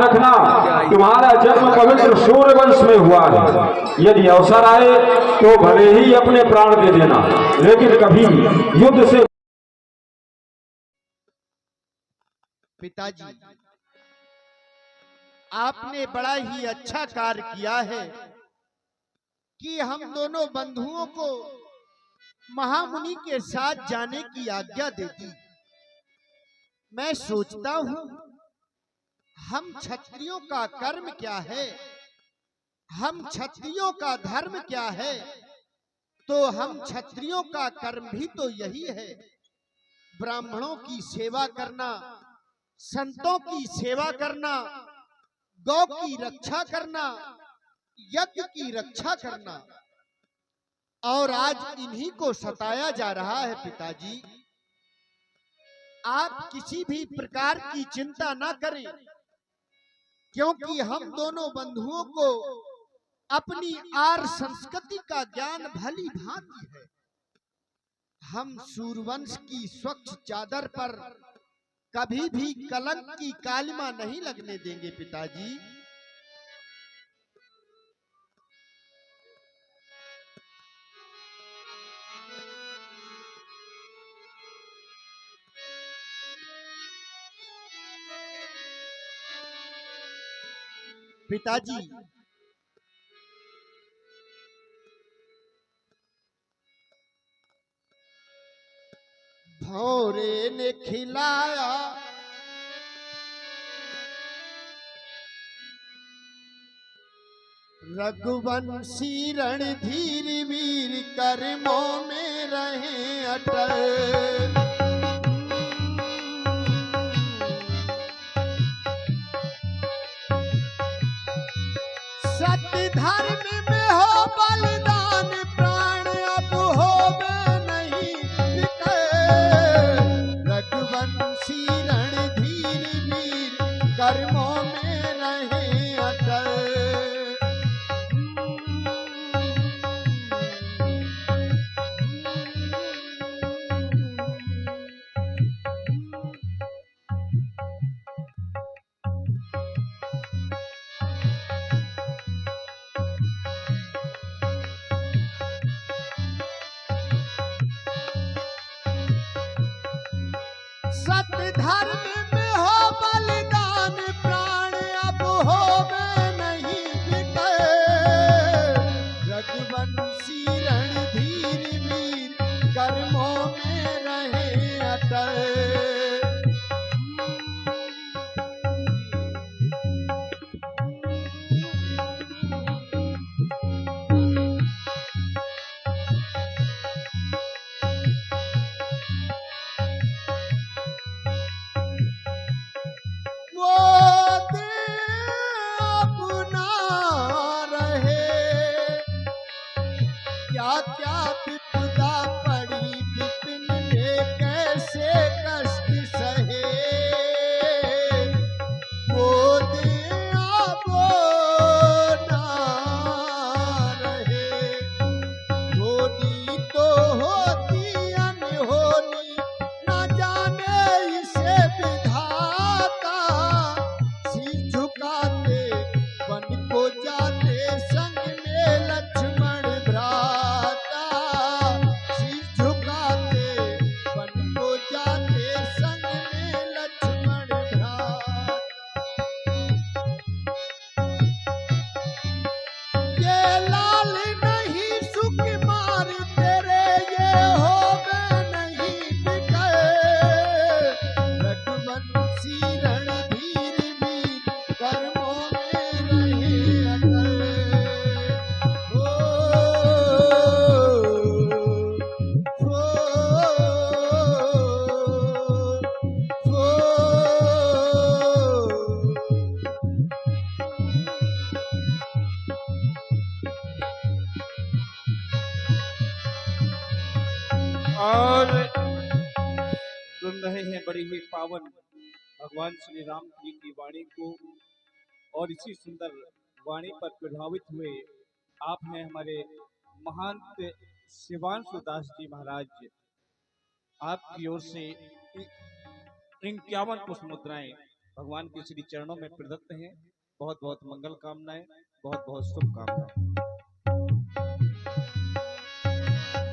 रखना, तुम्हारा जन्म पवित्र सूर्य वंश में हुआ है। यदि अवसर आए तो भले ही अपने प्राण दे देना, लेकिन कभी युद्ध से। पिताजी, आपने बड़ा ही अच्छा कार्य किया है कि हम दोनों बंधुओं को महामुनि के साथ जाने की आज्ञा दे दी। मैं सोचता हूं, हम क्षत्रियों का कर्म क्या है, हम क्षत्रियों का धर्म क्या है, तो हम क्षत्रियों का कर्म भी तो यही है, ब्राह्मणों की सेवा करना, संतों की सेवा करना, गौ की रक्षा करना, यज्ञ की रक्षा करना। और आज इन्हीं को सताया जा रहा है। पिताजी, आप किसी भी प्रकार की चिंता ना करें, क्योंकि हम दोनों बंधुओं को अपनी आर्य संस्कृति का ज्ञान भली भांति है। हम सूर्यवंश की स्वच्छ चादर पर कभी भी कलंक की कालिमा नहीं लगने देंगे। पिताजी, पिताजी, भौरे ने खिलाया रघुवंशी रणधीर वीर, कर्मों में रहे अटल। सत्य धर्म में हो बलिदान, प्राण अब होवे नहीं बिके। रघुवंशी रणधीर वीर, कर्मों में रहे अटल। सत्य धर्म में हो बलिदान, प्राण अब होवे नहीं बिके। रघुवंशी रणधीर वीर, कर्मों में रहे अटल। क्या क्या विपदा पड़ी विपिन में, कैसे कष्ट सहे। वो दिया वो ना रहे, होनी तो होती अनहोनी, न जाने इसे विधाता। सिर झुकाते वन को जाते, संग में लक्ष्मण भ्राता। सिर झुकाते वन को जाते, संग में लक्ष्मण भ्राता। ये लाल नहीं सुकुमार तेरे, ये होवे नहीं बिके। रघुवंशी रणधीर वीर, कर्मों में रहे अटल। ओ, ओ, और सुन रहे हैं बड़ी ही पावन भगवान श्री राम जी की वाणी को, और इसी सुंदर वाणी पर प्रभावित हुए आप हैं हमारे महंत शिवांशु दास जी महाराज। आपकी ओर से 51 पुष्प मुद्राएं भगवान के श्री चरणों में प्रदत्त हैं। बहुत बहुत मंगल कामनाएं, बहुत बहुत शुभकामनाएं।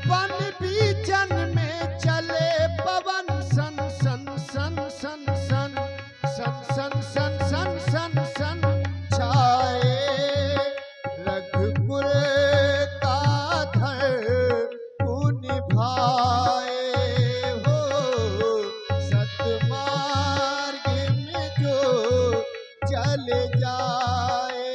वन बीचन में चले पवन सन सन सन सन सन सन सन सन सन सन सन छाए रघुकुल का धर्म निभाए हो सतमार्ग में जो चले जाए।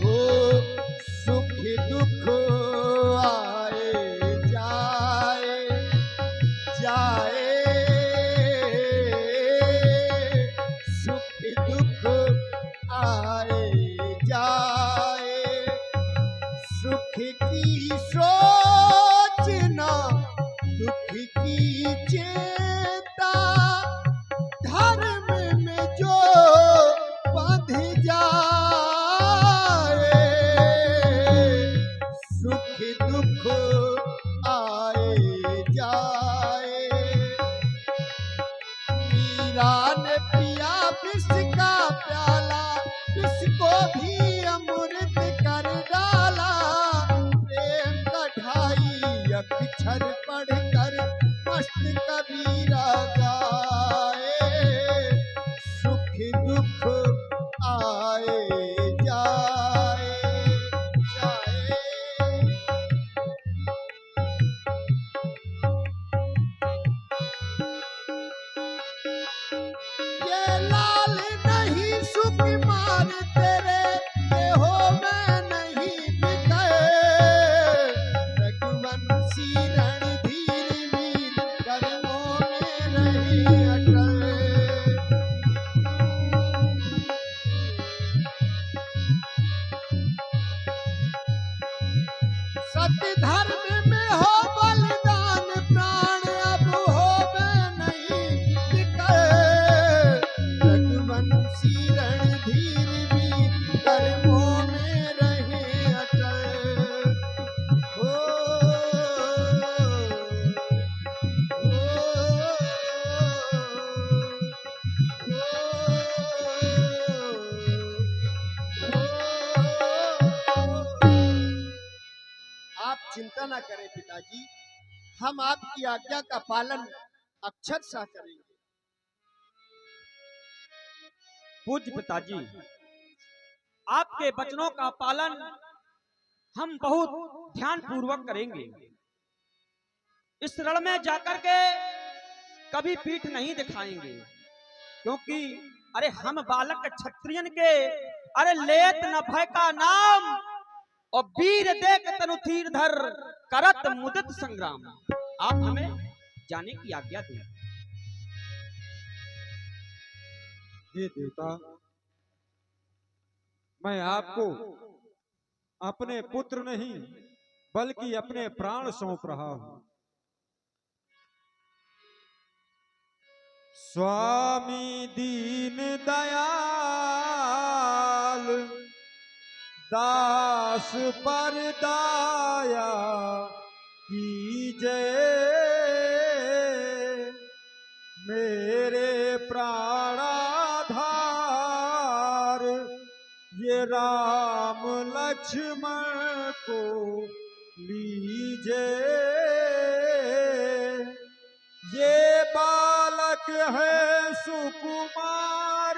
वो सुख दुख आए जाए जाए सुख दुख आए जाए सुख की सोचना दुख की चिंता धर्म में जो बंध जाए सुख दुख आए जाए। मीरा ने पिया विष का प्याला विष को भी अमृत कर डाला प्रेम का ढाई अक्षर पढ़कर मस्त कबीरा गाए सुख दुख आए जाए जाए। ये लाल नहीं सुकुमार तेरे देहो में नहीं बिके रघुवंशी रणधीर वीर कर्मों में नहीं अटल। सत्य धर्म में हो बलिदान प्राण अब हो में नहीं बिके रघुवंशी रणधीर वीर कर्मों में रहे अटल। हो आप चिंता ना करें पिताजी, हम आपकी आज्ञा का पालन अक्षरशः करेंगे। पूज्य पिताजी, आपके वचनों का पालन हम बहुत ध्यान पूर्वक करेंगे। इस रण में जाकर के कभी पीठ नहीं दिखाएंगे, क्योंकि अरे हम बालक क्षत्रियन के अरे लेत न भय का नाम और वीर देख तनु तीर धर करत मुदित संग्राम। आप हमें जाने की आज्ञा दें। ये देवता, मैं आपको अपने पुत्र नहीं बल्कि अपने प्राण सौंप रहा हूं। स्वामी दीन दयाल दास पर दाया कीजय मेरे प्राणाधार ये राम लक्ष्मण को लीजे। ये बालक है सुकुमार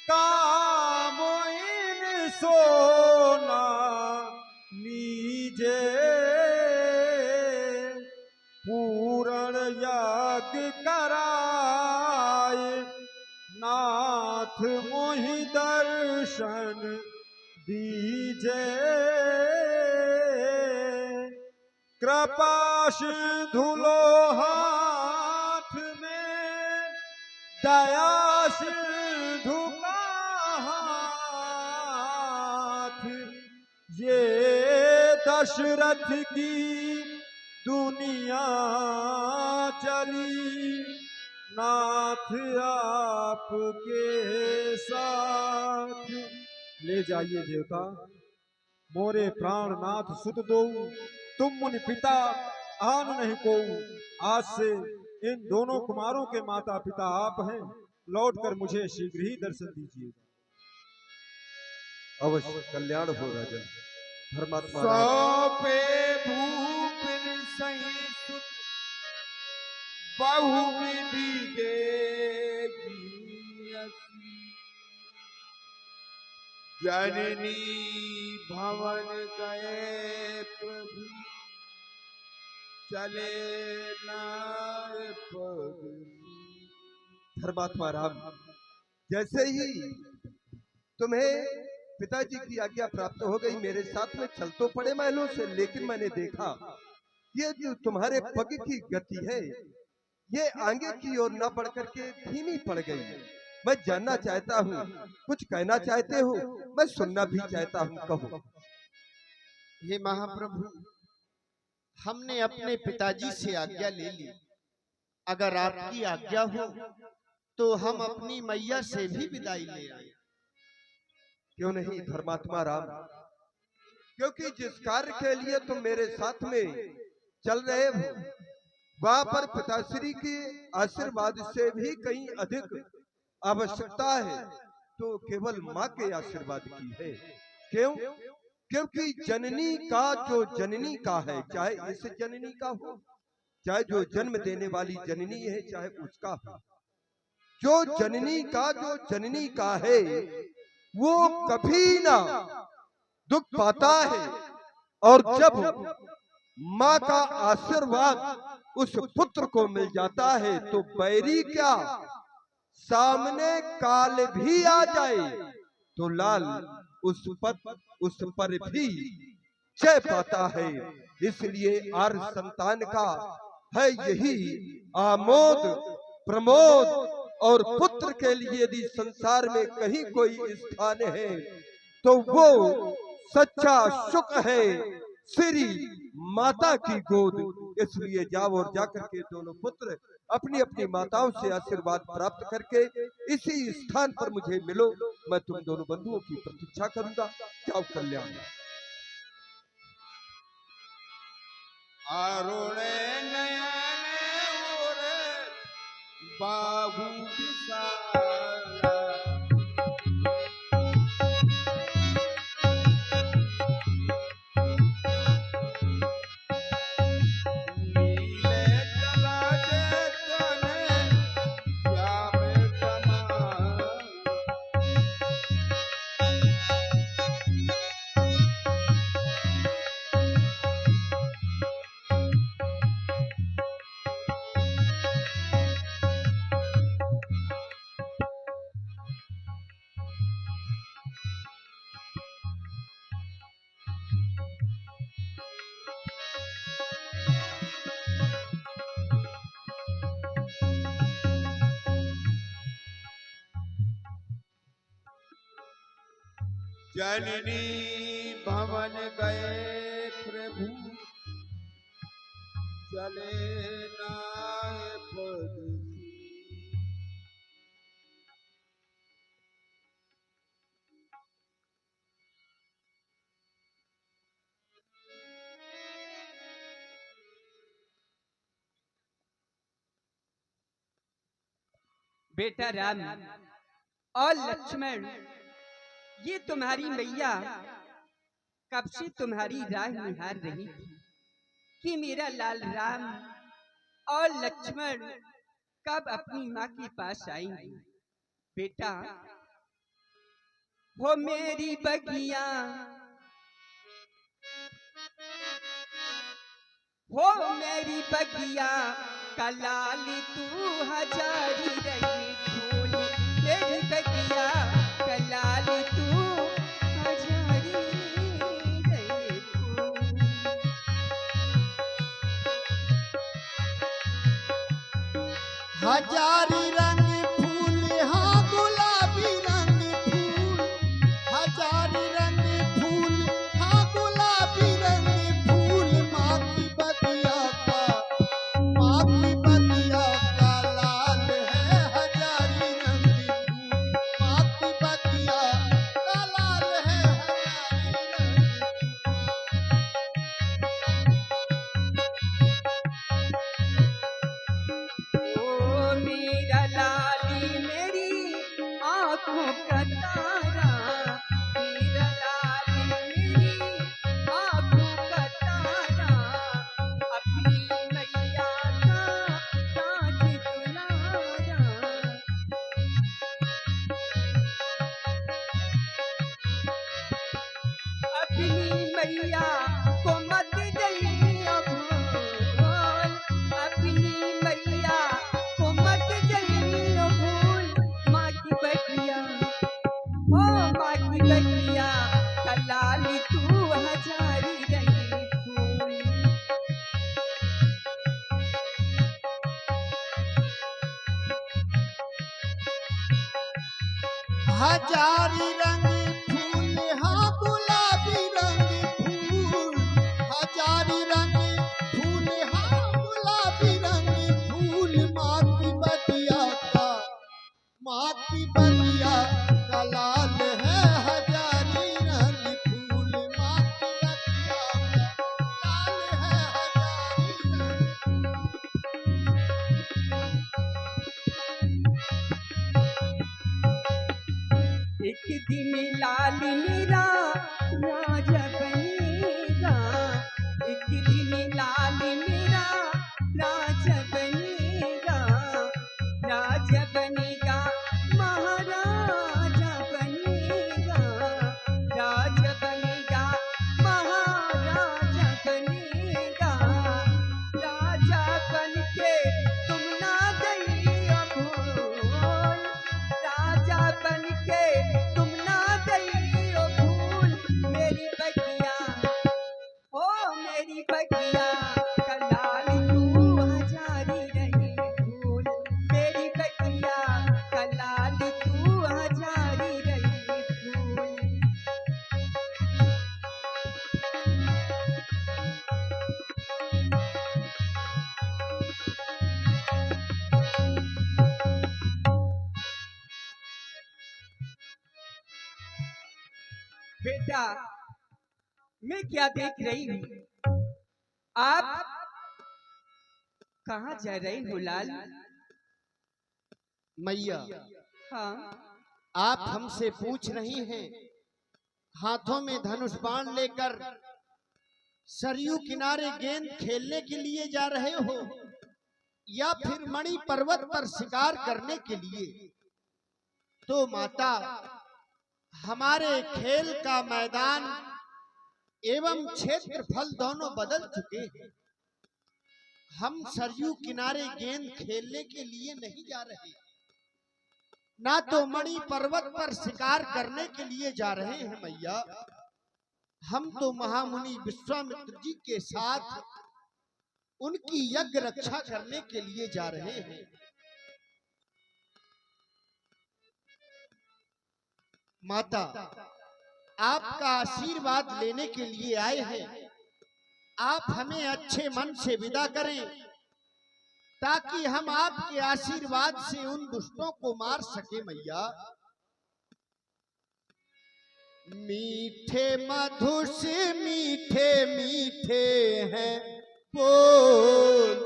काम इन सोना लीजे। पूर्ण याग कराए नाथ मोहि दर्शन दीजे। कृपा सिंधुलो हाथ में दया सिंधु का हाथ ये दशरथ की दुनिया चली नाथ आपके साथ। ले जाइए देवता, मोरे प्राण नाथ सुत दो, तुम मुनि पिता आन नहीं को। आज से इन दोनों कुमारों के माता पिता आप हैं, लौटकर मुझे शीघ्र ही दर्शन दीजिए। अवश्य कल्याण हो राजन। धर्मात्मा सौपे भूप सही सुत बहुविधि देगी जननी भवन गए प्रभु चले नाय पग। धर्मात्मा राम, जैसे ही तुम्हें पिताजी की आज्ञा प्राप्त हो गई, मेरे साथ में चल तो पड़े महलों से, लेकिन मैंने देखा ये जो तुम्हारे पग की गति है ये आगे की ओर न बढ़ करके धीमी पड़ गई। मैं जानना चाहता हूँ, कुछ कहना चाहते हो? मैं सुनना भी चाहता हूँ, कहो। हे महाप्रभु, हमने अपने पिताजी से आज्ञा ले ली। अगर आपकी आज्ञा हो तो हम अपनी मैया से भी विदाई ले आए। क्यों नहीं धर्मात्मा राम, क्योंकि जिस कार्य के लिए तुम मेरे साथ में चल रहे हो वहां पर पिताश्री के आशीर्वाद से भी कहीं अधिक आवश्यकता है तो केवल माँ के आशीर्वाद की है। क्यों? क्योंकि जननी का जो जननी का है, चाहे इस जननी का हो, चाहे जो जन्म देने वाली जननी है, चाहे उसका हो, जो जननी का है वो कभी ना दुख पाता है। और जब माँ का आशीर्वाद उस पुत्र को मिल जाता है तो बैरी क्या, सामने काल भी आ जाए तो लाल उस पर भी जय पाता है। इसलिए आर्य संतान का है यही आमोद प्रमोद। और पुत्र के लिए यदि संसार में कहीं कोई स्थान है तो वो सच्चा सुख है श्री माता की गोद। इसलिए जाओ और जाकर के दोनों पुत्र अपनी अपनी माताओं से आशीर्वाद प्राप्त करके इसी स्थान पर मुझे मिलो। मैं तुम दोनों बंधुओं की प्रतीक्षा करूंगा। जाओ कल्याण। अरुण नयन और बाबू विशाला नीले चला चेतन श्याम कमान। जननी भवन गए प्रभु चले नाय पद। बेटा राम और लक्ष्मण, ये तुम्हारी मैया कब से तुम्हारी राह निहार रही थी कि मेरा लाल राम और लक्ष्मण कब अपनी माँ के पास आएंगे। बेटा वो मेरी बगिया, वो मेरी बगिया कलाल तू हजारी रही फूल, मेरी बगिया कलाल तू हजारी रही फूल। हजारी रंग फूल, हाँ गुलाबी रंग फूल। हजारी रंग फूल, हाँ गुलाबी रंग फूल। माँ की बगिया का लाल है आँखों का तारा हीरा लाल मेरी आँखों का तारा अपनी मैया का ताज दुलारा अपनी मैया को मत जइयो भूल अपनी मैया को मत जइयो भूल माँ की बगिया ओ माँ की बगिया कलाली तू हजारी रही फूल हजारी रंग फूल हाँ गुलाबी रंग फूल हजारी रंग फूल हाँ गुलाबी रंग फूल माँ की बगिया का लाल है हजारी रंग फूल माँ की बगिया का लाल है हजारी रंग एक दिन लाल मेरा राजा बनेगा एक दिन लाल मेरा राजा बनेगा महाराजा बनेगा राजा बनेगा महाराजा बनेगा राजा बन के तुम ना गइयो भूल राजा बन के तुम ना गइयो भूल मेरी बगिया ओ मेरी बगिया कलाल तू हजारी रही फूल मेरी बगिया कलाल तू हजारी रही फूल बेटा मैं क्या देख रही हूँ आप कहाँ जा रहे हो लाल मैया हाँ आप हमसे पूछ रही हैं हाथों में धनुष बाण लेकर सरयू किनारे गेंद खेलने के लिए जा रहे हो या फिर मणि पर्वत पर शिकार करने के लिए। तो माता, हमारे खेल का मैदान एवं क्षेत्रफल दोनों बदल चुके हैं। हम सरयू किनारे गेंद खेलने के लिए नहीं जा रहे, ना तो मणि पर्वत पर शिकार करने के लिए जा रहे हैं मैया। हम तो महामुनि विश्वामित्र जी के साथ उनकी यज्ञ रक्षा करने के लिए जा रहे हैं। माता, आपका आशीर्वाद लेने के लिए आए हैं। आप हमें अच्छे मन से विदा करें ताकि हम आपके आशीर्वाद से उन दुष्टों को मार सके मैया। मीठे मधुर से मीठे मीठे हैं बोल,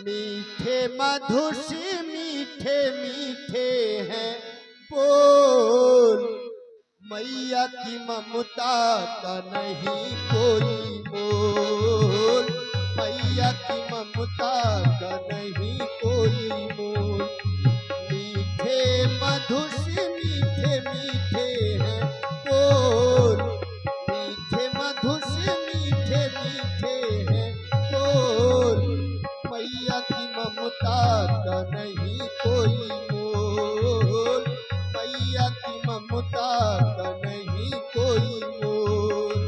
मीठे मधुर से मीठे मीठे हैं बोल। मैया की ममता का नहीं कोई मोल, मैया की ममता का नहीं कोई मोल। मीठे मधुर से मीठे मीठे हैं बोल, मीठे मधुर से मीठे मीठे हैं बोल। मैया की ममता का नहीं कोई मोल, मैया की ममता का नहीं कोई मोल।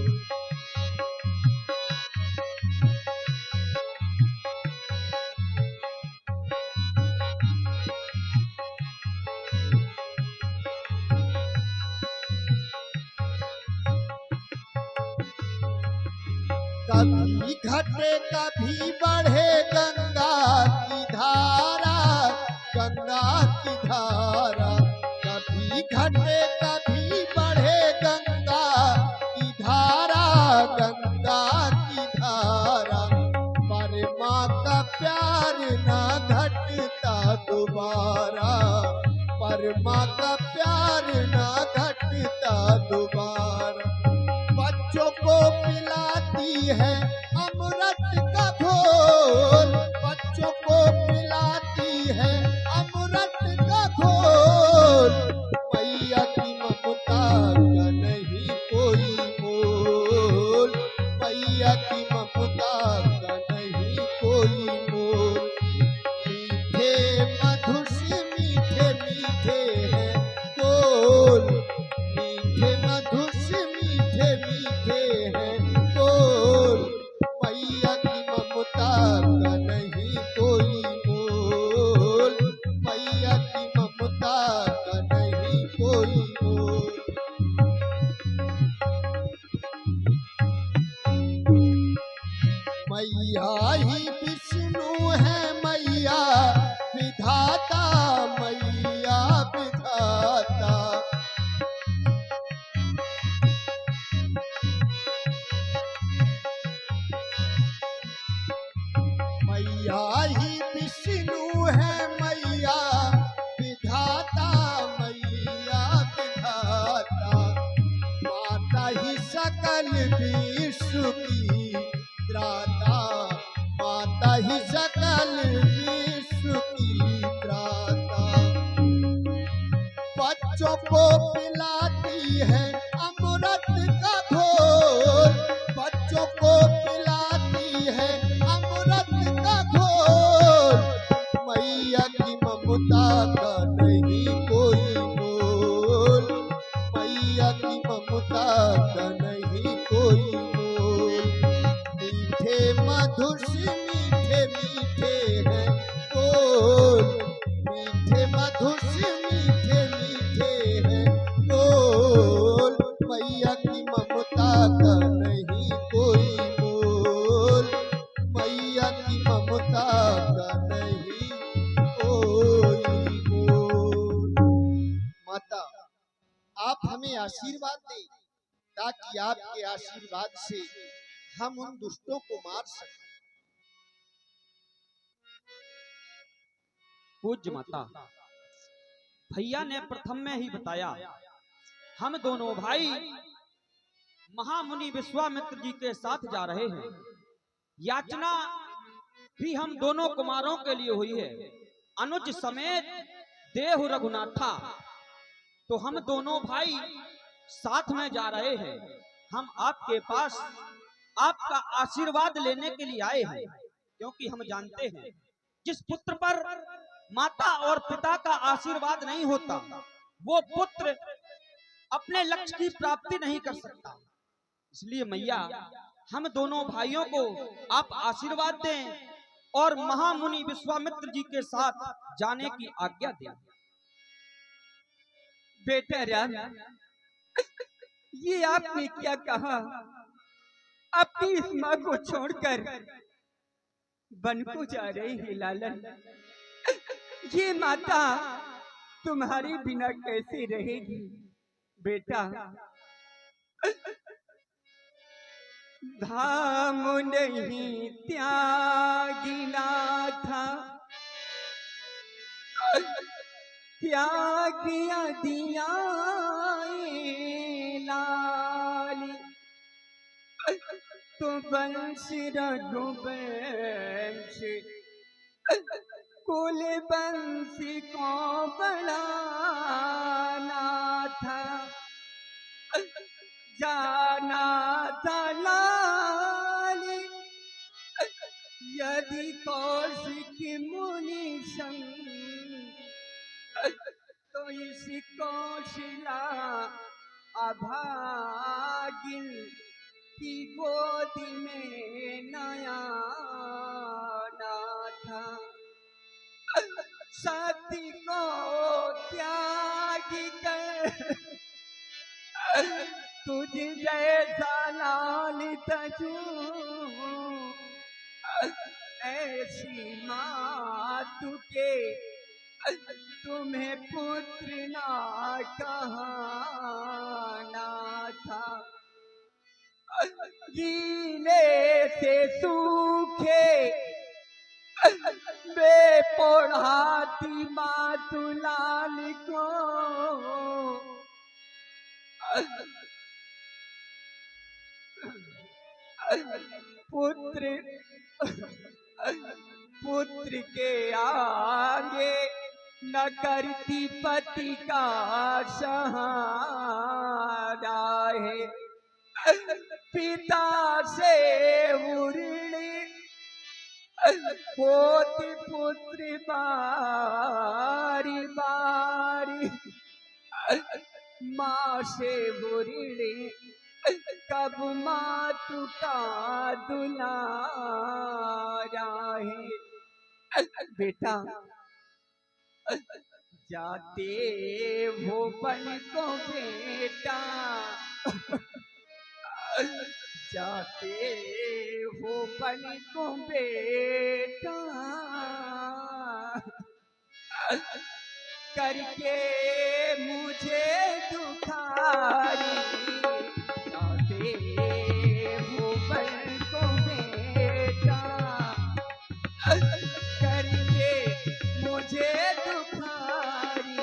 कभी घटे कभी बढ़े गंगा की धारा, गंगा की धारा। कभी घटे कभी बढ़े गंगा की धारा, गंगा की धारा। पर माँ का प्यार ना घटता दोबारा, पर माँ का प्यार ना घटता दोबारा। बच्चों को पिलाती है अमृत का घोल, बच्चों को पिलाती है अमृत का घोल। मैया की ममता का नहीं कोई मोल, मैया की ममता का नहीं कोई मोल। मीठे मधुर से मीठे मीठे हैं बोल, मीठे मधुर से मीठे मीठे हैं बोल। मैया की ममता का नहीं कोई मोल, मैया की ममता का नहीं कोई मोल। मैया ही विष्णु है, मैया विधाता, मैया विधाता। मैया ही विष्णु है, मैया विधाता, मैया विधाता। माता ही सकल विश्व की त्राता, माता ही सकल विश्व की त्राता। बच्चों को पिलाती है अमृत का घोल, बच्चों को पिलाती है अमृत का घोल। मैया की ममता का नहीं कोई मोल, मैया की ममता का नहीं कोई मोल। मीठे मधुर से मीठे मीठे हैं बोल, मीठे मधुर से मीठे मीठे हैं बोल। मैया की ममता का नहीं कोई मोल, मैया की ममता का नहीं कोई मोल। माता, आप हमें आशीर्वाद दें ताकि आपके आशीर्वाद से हम उन दुष्टों को मार सकें। पूज्य माता, भैया ने प्रथम में ही बताया, हम दोनों भाई महामुनि विश्वामित्र जी के साथ जा रहे हैं। याचना भी हम दोनों कुमारों के लिए हुई है। अनुज समेत देहु रघुनाथा, तो हम दोनों भाई साथ में जा रहे हैं। हम आपके पास आपका आशीर्वाद लेने के लिए आए हैं, क्योंकि हम जानते हैं जिस पुत्र पर माता और पिता का आशीर्वाद नहीं होता, वो पुत्र अपने लक्ष्य की प्राप्ति नहीं कर सकता। इसलिए मैया, हम दोनों भाइयों को आप आशीर्वाद दें और महामुनि विश्वामित्र जी के साथ जाने की आज्ञा दें। बेटा राम, ये आपने क्या कहा? अपनी इस माँ को छोड़कर वन को जा रही है लालन। ये माता तुम्हारे बिना कैसे रहेगी बेटा? धाम नहीं त्यागिना था, त्यागिया दिया लाली, तो वंश रघुवंश कुल बंसी को बढ़ाना था, जाना था लाली यदि कौशिक मुनि संग, तो इस कौशिला अभागिन की गोद में नया था। सती को त्याग कर तुझ जैसा लालित जूं, ऐसी मातु के तुम्हें पुत्र ना कहना था। गीले से सूखे दुलाल को पुत्र पुत्र के आगे न करती पति का सहारा है। पिता से उड़ी होती पुत्र बारी बारी, माँ से बुरी कब मातु का दुलारा है। बेटा जाते हो बन को बेटा, जाते हो बन को बेटा, करके मुझे दुखारी। जाते हो बन को बेटा, करके मुझे दुखारी।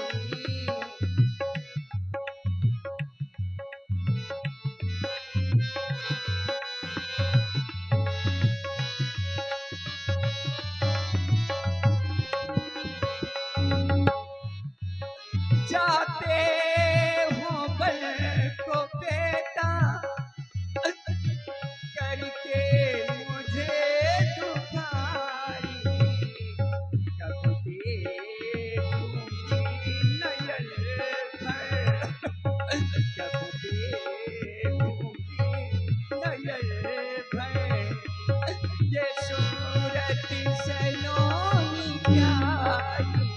जाते हो बन को बेटा, करके मुझे दुखारी। कब देखूंगी नयन भर, कब देखूंगी नयन भर, ये सूरत सलोनी प्यारी।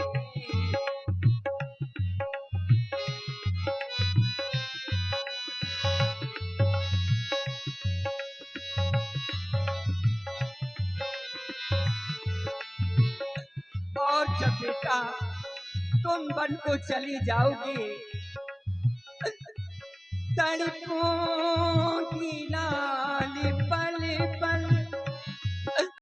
और जब बेटा तुम वन को चली जाओगी, तड़पों की लाल पल पल